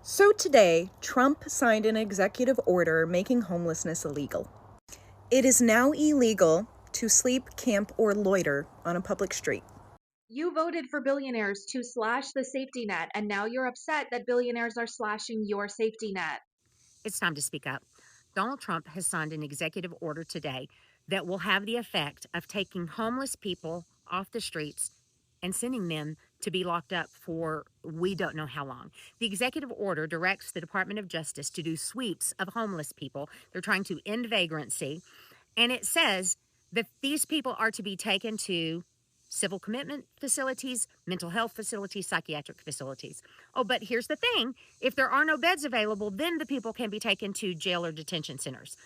So today, Trump signed an executive order making homelessness illegal. It is now illegal to sleep, camp, or loiter on a public street. You voted for billionaires to slash the safety net, and now you're upset that billionaires are slashing your safety net. It's time to speak up. Donald Trump has signed an executive order today that will have the effect of taking homeless people off the streets and sending them to be locked up for we don't know how long. The executive order directs the Department of Justice to do sweeps of homeless people. They're trying to end vagrancy. And it says that these people are to be taken to civil commitment facilities, mental health facilities, psychiatric facilities. Oh, but here's the thing. If there are no beds available, then the people can be taken to jail or detention centers.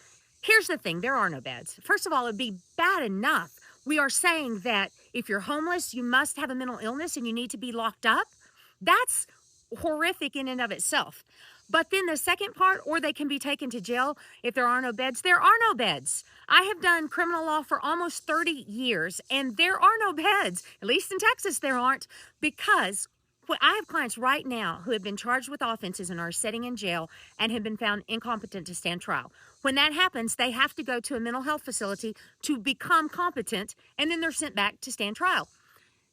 Here's the thing. There are no beds. First of all, it'd be bad enough. We are saying that if you're homeless, you must have a mental illness and you need to be locked up. That's horrific in and of itself. But then the second part, or they can be taken to jail if there are no beds. There are no beds. I have done criminal law for almost 30 years, and there are no beds. At least in Texas, there aren't, because I have clients right now who have been charged with offenses and are sitting in jail and have been found incompetent to stand trial. When that happens, they have to go to a mental health facility to become competent, and then they're sent back to stand trial.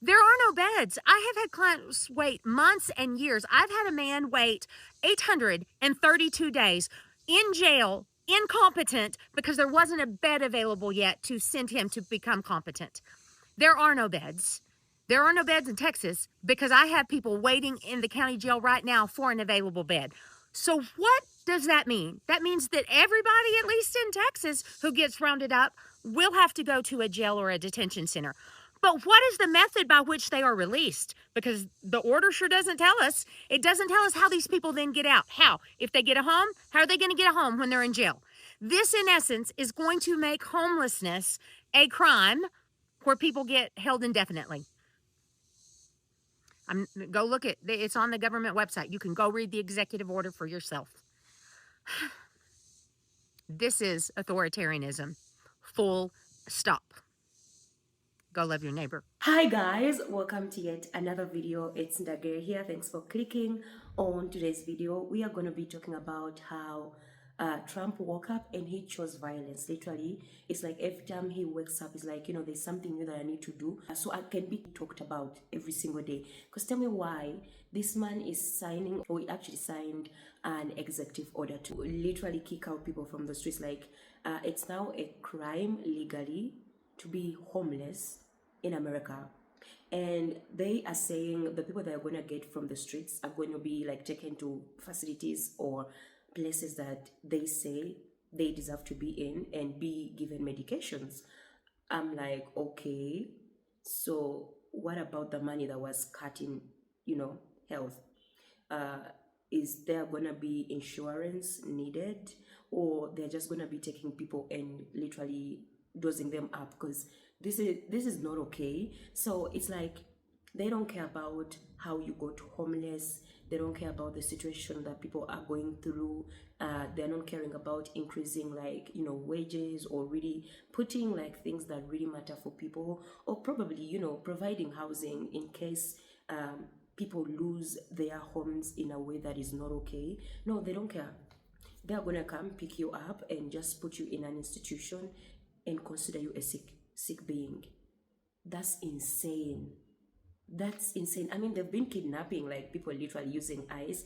There are no beds. I have had clients wait months and years. I've had a man wait 832 days in jail, incompetent, because there wasn't a bed available yet to send him to become competent. There are no beds. There are no beds in Texas because I have people waiting in the county jail right now for an available bed. So what does that mean? That means that everybody, at least in Texas, who gets rounded up will have to go to a jail or a detention center. But what is the method by which they are released? Because the order sure doesn't tell us. It doesn't tell us how these people then get out. How? If they get a home, how are they going to get a home when they're in jail? This, in essence, is going to make homelessness a crime where people get held indefinitely. Go look at it's on the government website. You can go read the executive order for yourself. This is authoritarianism. Full stop. Go love your neighbor. Hi guys, welcome to yet another video. It's Ndagere here. Thanks for clicking on today's video. We are going to be talking about how Trump woke up and he chose violence. Literally, it's like every time he wakes up, it's like, there's something new that I need to do. So I can be talked about every single day. Because tell me why this man is signing, or he actually signed an executive order to literally kick out people from the streets. Like it's now a crime legally to be homeless in America. And they are saying the people that are going to get from the streets are going to be like taken to facilities or places that they say they deserve to be in and be given medications. I'm like, okay, so what about the money that was cut in, health? Is there going to be insurance needed, or they're just going to be taking people and literally dosing them up? Because this is not okay. So it's like they don't care about how you got homeless. They don't care about the situation that people are going through. They're not caring about increasing wages, or really putting like things that really matter for people, or probably providing housing in case people lose their homes in a way that is not okay. No, they don't care. They're gonna come pick you up and just put you in an institution and consider you a sick being. That's insane. That's insane. I mean, they've been kidnapping like people, literally using ICE.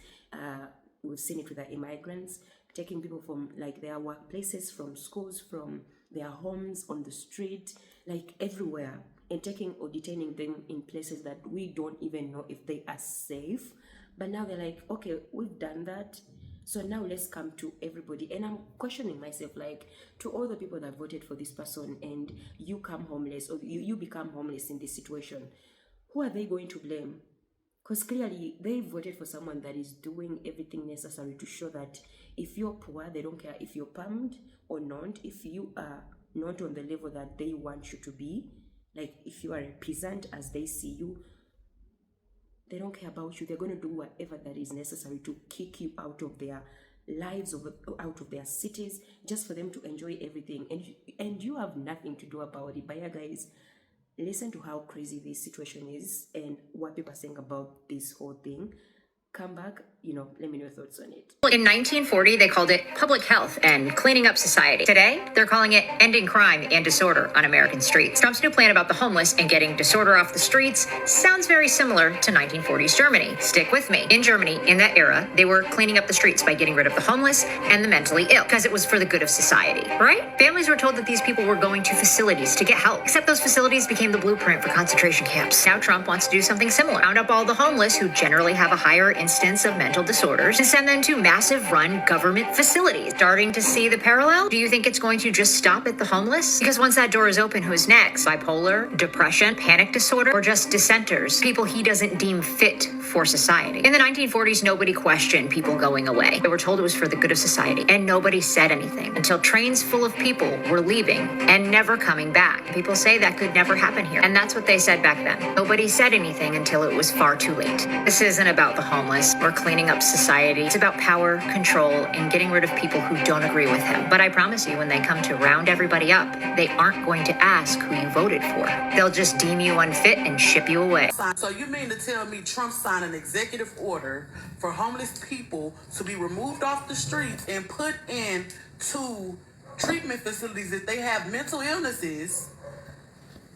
We've seen it with the immigrants, taking people from like their workplaces, from schools, from their homes, on the street, like everywhere, and taking or detaining them in places that we don't even know if they are safe. But now they're like, okay, we've done that, so now let's come to everybody. And I'm questioning myself, like, to all the people that voted for this person and you come homeless, or you become homeless in this situation, who are they going to blame? Because clearly they voted for someone that is doing everything necessary to show that if you're poor, they don't care if you're pammed or not, if you are not on the level that they want you to be, like if you are a peasant as they see you, they don't care about you. They're going to do whatever that is necessary to kick you out of their lives, out of their cities, just for them to enjoy everything. And you have nothing to do about it. But yeah, guys, listen to how crazy this situation is and what people are saying about this whole thing. Come back, let me know your thoughts on it. In 1940, they called it public health and cleaning up society. Today, they're calling it ending crime and disorder on American streets. Trump's new plan about the homeless and getting disorder off the streets sounds very similar to 1940s Germany. Stick with me. In Germany, in that era, they were cleaning up the streets by getting rid of the homeless and the mentally ill because it was for the good of society, right? Families were told that these people were going to facilities to get help, except those facilities became the blueprint for concentration camps. Now Trump wants to do something similar. Round up all the homeless who generally have a higher instance of mental disorders and send them to massive run government facilities. Starting to see the parallel? Do you think it's going to just stop at the homeless? Because once that door is open, who's next? Bipolar, depression, panic disorder, or just dissenters? People he doesn't deem fit for society. In the 1940s, nobody questioned people going away. They were told it was for the good of society, and nobody said anything until trains full of people were leaving and never coming back. People say that could never happen here, and that's what they said back then. Nobody said anything until it was far too late. This isn't about the homeless or cleaning up society. It's about power, control, and getting rid of people who don't agree with him. But I promise you, when they come to round everybody up, they aren't going to ask who you voted for. They'll just deem you unfit and ship you away. So you mean to tell me Trump signed an executive order for homeless people to be removed off the streets and put into treatment facilities if they have mental illnesses?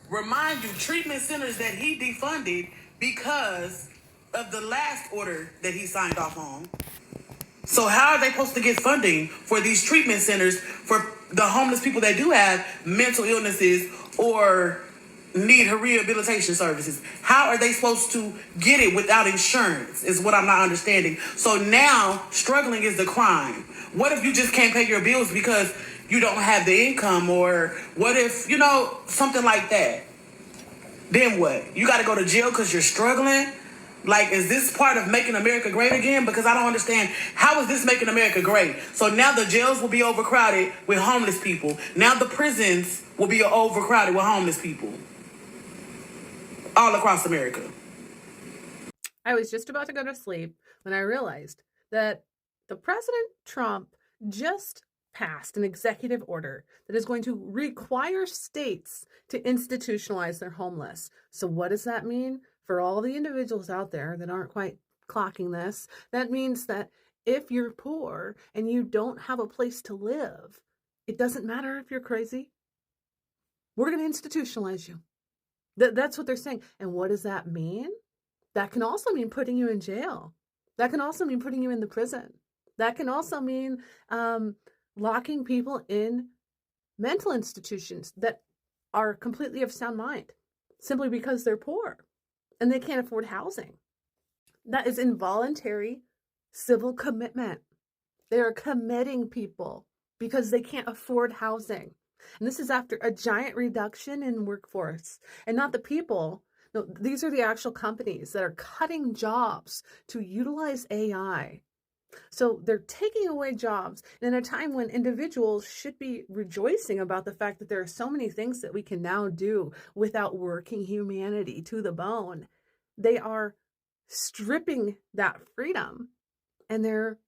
Remind you, treatment centers that he defunded because of the last order that he signed off on. So how are they supposed to get funding for these treatment centers for the homeless people that do have mental illnesses or need rehabilitation services? How are they supposed to get it without insurance is what I'm not understanding. So now struggling is the crime. What if you just can't pay your bills because you don't have the income? Or what if, something like that? Then what? You got to go to jail because you're struggling? Like, is this part of making America great again? Because I don't understand. How is this making America great? So now the jails will be overcrowded with homeless people. Now the prisons will be overcrowded with homeless people. All across America. I was just about to go to sleep when I realized that the President Trump just passed an executive order that is going to require states to institutionalize their homeless. So what does that mean? For all the individuals out there that aren't quite clocking this, that means that if you're poor and you don't have a place to live, it doesn't matter if you're crazy. We're going to institutionalize you. That's what they're saying. And what does that mean? That can also mean putting you in jail. That can also mean putting you in the prison. That can also mean locking people in mental institutions that are completely of sound mind simply because they're poor and they can't afford housing. That is involuntary civil commitment. They are committing people because they can't afford housing. And this is after a giant reduction in workforce. And not the people. No, these are the actual companies that are cutting jobs to utilize AI. So they're taking away jobs in a time when individuals should be rejoicing about the fact that there are so many things that we can now do without working humanity to the bone. They are stripping that freedom and they're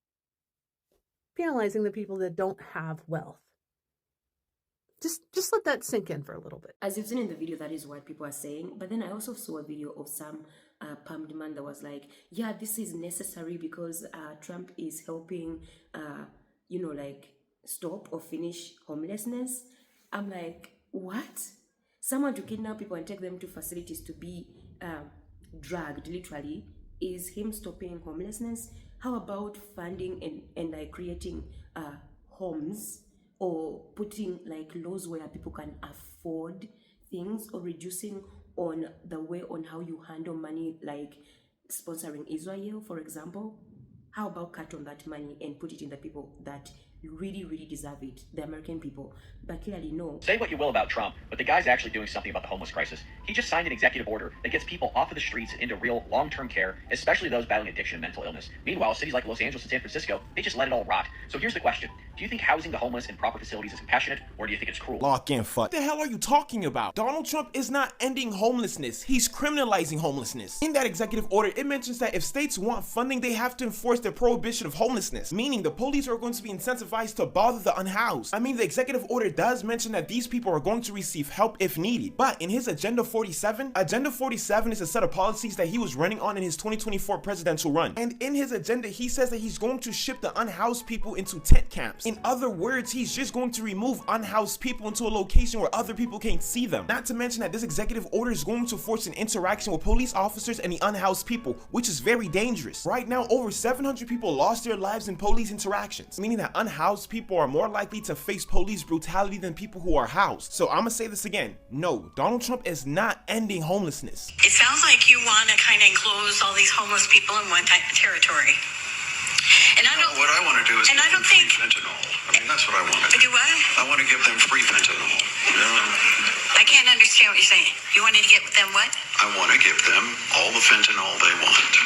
penalizing the people that don't have wealth. Just let that sink in for a little bit. As you've seen in the video, that is what people are saying. But then I also saw a video of some pump man that was like, yeah, this is necessary because Trump is helping, stop or finish homelessness. I'm like, what? Someone to kidnap people and take them to facilities to be dragged, literally, is him stopping homelessness? How about funding and creating homes? Or putting laws where people can afford things, or reducing on the way on how you handle money, like sponsoring Israel, for example. How about cut on that money and put it in the people that really, really deserve it, the American people? But clearly, no. Say what you will about Trump, but the guy's actually doing something about the homeless crisis. He just signed an executive order that gets people off of the streets and into real long-term care, especially those battling addiction and mental illness. Meanwhile, cities like Los Angeles and San Francisco, they just let it all rot. So here's the question. Do you think housing the homeless in proper facilities is compassionate, or do you think it's cruel? Lock in, fuck. What the hell are you talking about? Donald Trump is not ending homelessness. He's criminalizing homelessness. In that executive order, it mentions that if states want funding, they have to enforce the prohibition of homelessness, meaning the police are going to be incentivized incentivized to bother the unhoused. I mean, the executive order does mention that these people are going to receive help if needed, but in his Agenda 47 is a set of policies that he was running on in his 2024 presidential run. And in his agenda, he says that he's going to ship the unhoused people into tent camps. In other words, he's just going to remove unhoused people into a location where other people can't see them. Not to mention that this executive order is going to force an interaction with police officers and the unhoused people, which is very dangerous. Right now, over 700 people lost their lives in police interactions, meaning that unhoused people are more likely to face police brutality than people who are housed. So I'm gonna say this again. No, Donald Trump is not ending homelessness. It sounds like you want to kind of enclose all these homeless people in one territory. And I don't. What I want to do is give them free fentanyl. I mean, that's what I want to do. Do what? I want to give them free fentanyl. Yeah. I can't understand what you're saying. You want to give them what? I want to give them all the fentanyl they want.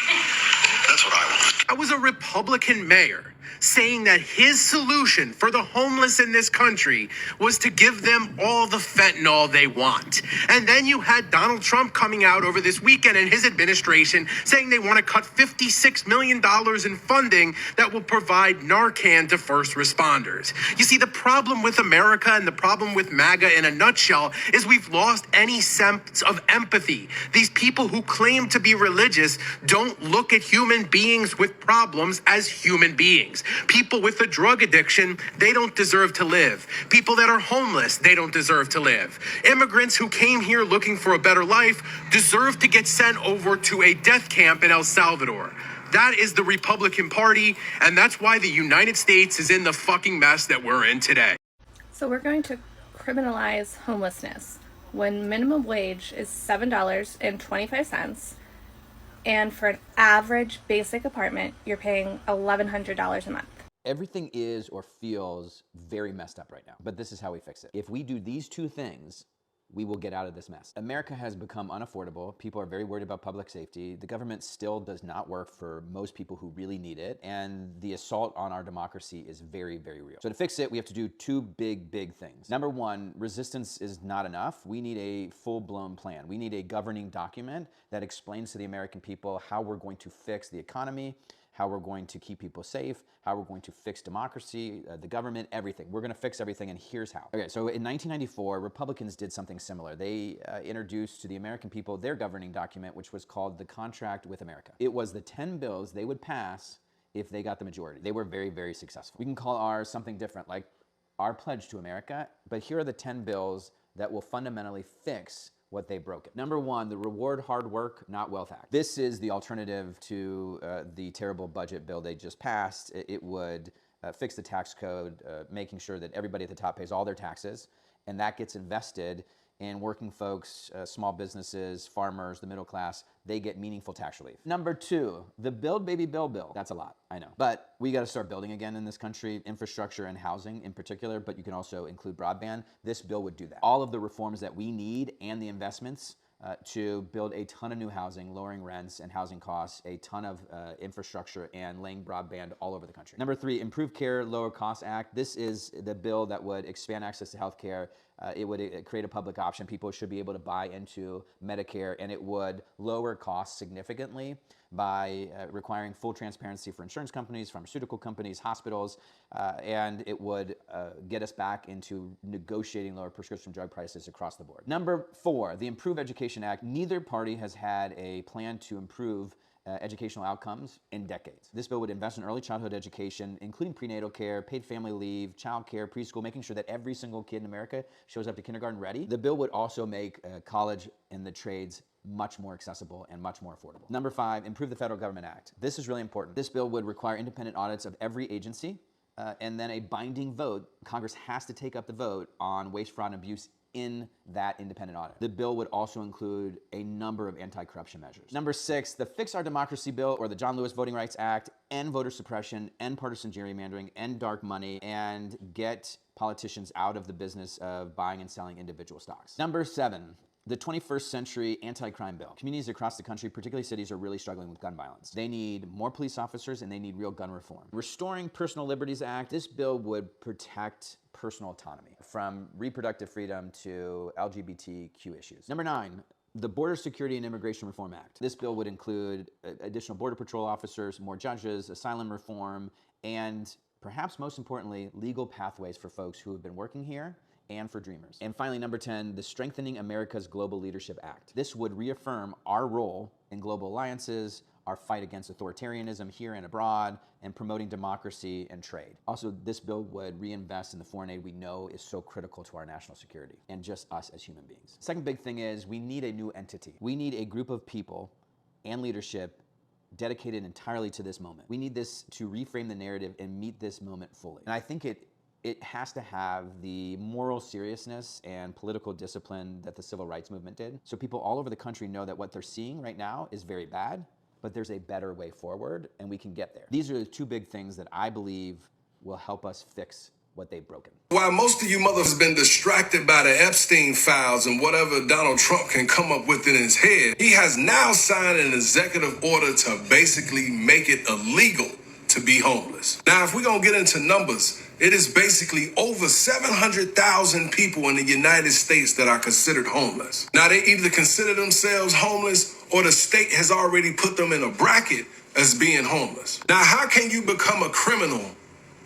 That's what I want. I was a Republican mayor saying that his solution for the homeless in this country was to give them all the fentanyl they want. And then you had Donald Trump coming out over this weekend and his administration saying they want to cut $56 million in funding that will provide Narcan to first responders. You see, the problem with America and the problem with MAGA in a nutshell is we've lost any sense of empathy. These people who claim to be religious don't look at human beings with problems as human beings. People with a drug addiction, they don't deserve to live. People that are homeless, they don't deserve to live. Immigrants who came here looking for a better life deserve to get sent over to a death camp in El Salvador. That is the Republican Party, and that's why the United States is in the fucking mess that we're in today. So we're going to criminalize homelessness when minimum wage is $7.25. And for an average basic apartment, you're paying $1,100 a month. Everything is or feels very messed up right now, but this is how we fix it. If we do these two things, we will get out of this mess. America has become unaffordable. People are very worried about public safety. The government still does not work for most people who really need it. And the assault on our democracy is very, very real. So to fix it, we have to do two big things. Number one, resistance is not enough. We need a full-blown plan. We need a governing document that explains to the American people how we're going to fix the economy, how we're going to keep people safe, how we're going to fix democracy, the government, everything. We're gonna fix everything, and here's how. Okay, so in 1994, Republicans did something similar. They introduced to the American people their governing document, which was called the Contract with America. It was the 10 bills they would pass if they got the majority. They were very, very successful. We can call ours something different, like our pledge to America, but here are the 10 bills that will fundamentally fix what they broke it. Number one, the Reward Hard Work, Not Wealth Act. This is the alternative to the terrible budget bill they just passed. It would fix the tax code, making sure that everybody at the top pays all their taxes, and that gets invested in working folks, small businesses, farmers, the middle class. They get meaningful tax relief. Number two, the Build Baby Bill bill. That's a lot, I know. But we gotta start building again in this country, infrastructure and housing in particular, but you can also include broadband. This bill would do that. All of the reforms that we need and the investments to build a ton of new housing, lowering rents and housing costs, a ton of infrastructure, and laying broadband all over the country. Number three, Improve Care, Lower Cost Act. This is the bill that would expand access to health care. It would create a public option. People should be able to buy into Medicare, and it would lower costs significantly by requiring full transparency for insurance companies, pharmaceutical companies, hospitals, and it would get us back into negotiating lower prescription drug prices across the board. Number four, the Improve Education Act. Neither party has had a plan to improve educational outcomes in decades. This bill would invest in early childhood education, including prenatal care, paid family leave, child care, preschool, making sure that every single kid in America shows up to kindergarten ready. The bill would also make college and the trades much more accessible and much more affordable. Number five, Improve the Federal Government Act. This is really important. This bill would require independent audits of every agency and then a binding vote. Congress has to take up the vote on waste, fraud, and abuse in that independent audit. The bill would also include a number of anti-corruption measures. Number six, the Fix Our Democracy bill, or the John Lewis Voting Rights Act, end voter suppression, end partisan gerrymandering, end dark money, and get politicians out of the business of buying and selling individual stocks. Number seven, the 21st Century Anti-Crime Bill. Communities across the country, particularly cities, are really struggling with gun violence. They need more police officers and they need real gun reform. Restoring Personal Liberties Act. This bill would protect personal autonomy, from reproductive freedom to LGBTQ issues. Number nine, the Border Security and Immigration Reform Act. This bill would include additional Border Patrol officers, more judges, asylum reform, and Perhaps most importantly, legal pathways for folks who have been working here and for dreamers. And finally, number 10, the Strengthening America's Global Leadership Act. This would reaffirm our role in global alliances, our fight against authoritarianism here and abroad, and promoting democracy and trade. Also, this bill would reinvest in the foreign aid we know is so critical to our national security and just us as human beings. Second big thing is we need a new entity. We need a group of people and leadership dedicated entirely to this moment. We need this to reframe the narrative and meet this moment fully. And I think it has to have the moral seriousness and political discipline that the civil rights movement did. So people all over the country know that what they're seeing right now is very bad, but there's a better way forward and we can get there. These are the two big things that I believe will help us fix what they've broken. While most of you mothers have been distracted by the Epstein files and whatever Donald Trump can come up with in his head, he has now signed an executive order to basically make it illegal to be homeless. Now, if we're going to get into numbers, it is basically over 700,000 people in the United States that are considered homeless. Now, they either consider themselves homeless or the state has already put them in a bracket as being homeless. Now, how can you become a criminal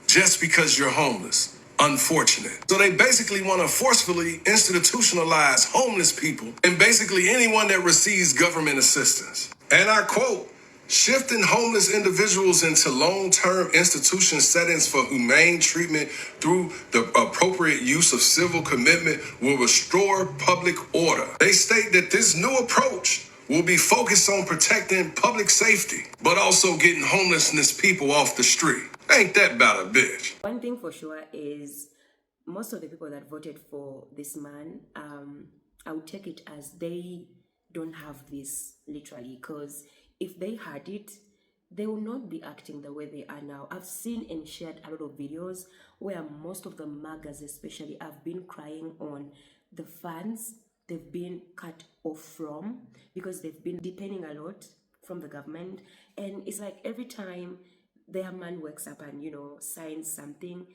just because you're homeless? Unfortunate. So they basically want to forcefully institutionalize homeless people and basically anyone that receives government assistance. And I quote, shifting homeless individuals into long-term institution settings for humane treatment through the appropriate use of civil commitment will restore public order. They state that this new approach will be focused on protecting public safety, but also getting homelessness people off the street. Ain't that about a bitch? One thing for sure is most of the people that voted for this man, I would take it as they don't have this literally, because if they had it, they will not be acting the way they are now. I've seen and shared a lot of videos where most of the MAGAs especially have been crying on the funds they've been cut off from because they've been depending a lot from the government. And it's like every time their man wakes up and, signs something,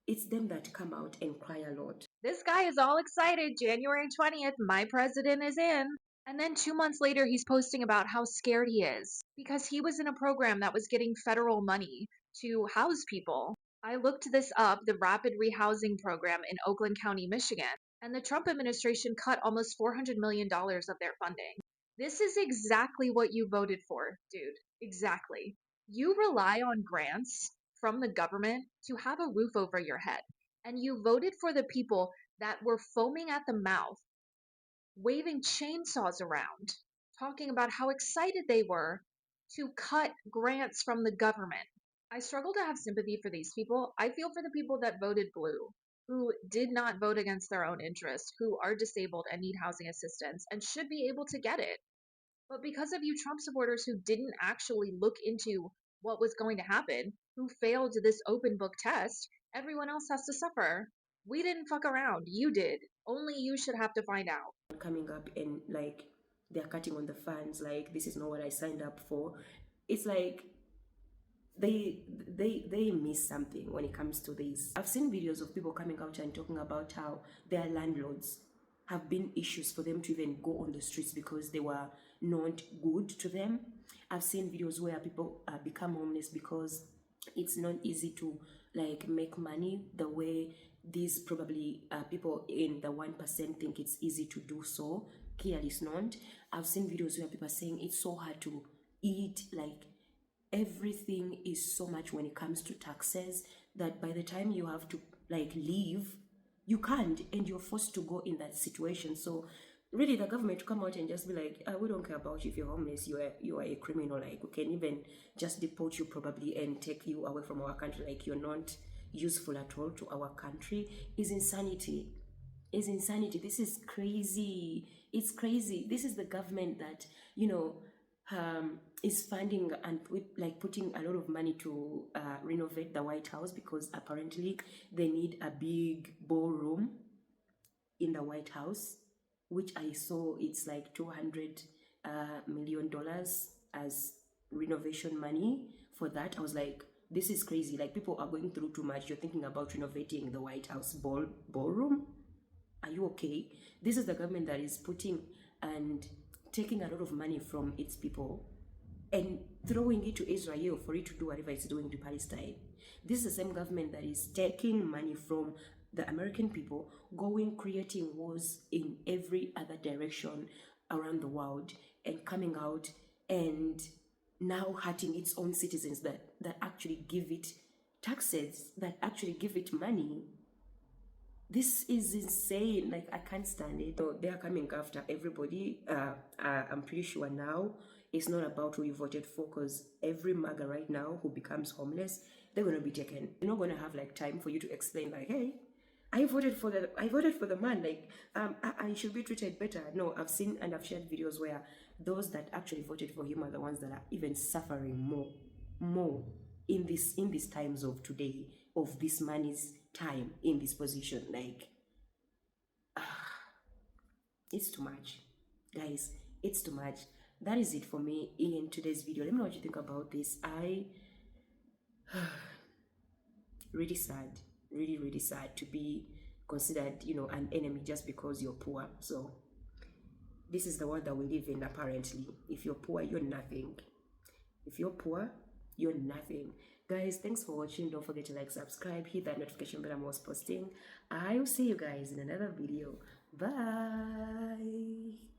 it's them that come out and cry a lot. This guy is all excited. January 20th, my president is in. And then 2 months later, he's posting about how scared he is because he was in a program that was getting federal money to house people. I looked this up, the Rapid Rehousing Program in Oakland County, Michigan, and the Trump administration cut almost $400 million of their funding. This is exactly what you voted for, dude. Exactly. You rely on grants from the government to have a roof over your head, and you voted for the people that were foaming at the mouth, waving chainsaws around, talking about how excited they were to cut grants from the government. I struggle to have sympathy for these people. I feel for the people that voted blue, who did not vote against their own interest, who are disabled and need housing assistance and should be able to get it. But because of you Trump supporters who didn't actually look into what was going to happen, who failed this open book test, everyone else has to suffer. We didn't fuck around. You did. Only you should have to find out. Coming up and they're cutting on the funds, this is not what I signed up for. It's like they miss something when it comes to this. I've seen videos of people coming out and talking about how their landlords have been issues for them to even go on the streets because they were not good to them. I've seen videos where people become homeless because it's not easy to make money the way these probably people in the 1% think it's easy to do so. Clearly it's not. I've seen videos where people are saying it's so hard to eat, everything is so much when it comes to taxes that by the time you have to leave, you can't, and you're forced to go in that situation. So really the government to come out and just be like, we don't care about you if you're homeless, you are a criminal, we can even just deport you probably and take you away from our country, you're not useful at all to our country, is insanity. This is crazy. It's crazy. This is the government that is funding and putting a lot of money to renovate the White House because apparently they need a big ballroom in the White House, which I saw it's $200 million as renovation money for that. I was like, this is crazy. People are going through too much. You're thinking about renovating the White House ballroom? Are you okay? This is the government that is putting and taking a lot of money from its people and throwing it to Israel for it to do whatever it's doing to Palestine. This is the same government that is taking money from the American people, going creating wars in every other direction around the world, and coming out and now hurting its own citizens that actually give it taxes, that actually give it money. This is insane. Like, I can't stand it. So they are coming after everybody. I'm pretty sure now it's not about who you voted for, because every MAGA right now who becomes homeless, they're going to be taken. You're not going to have like time for you to explain like, hey, I voted for the man, like I should be treated better. No, I've seen and I've shared videos where those that actually voted for him are the ones that are even suffering more in these times of today, of this man's time in this position. Like, it's too much, guys. It's too much. That is it for me in today's video. Let me know what you think about this. I really sad, really sad to be considered, you know, an enemy just because you're poor. So this is the world that we live in. Apparently, if you're poor, you're nothing. If you're poor, you're nothing. Guys, thanks for watching. Don't forget to like, subscribe, hit that notification bell I'm always posting. I will see you guys in another video. Bye.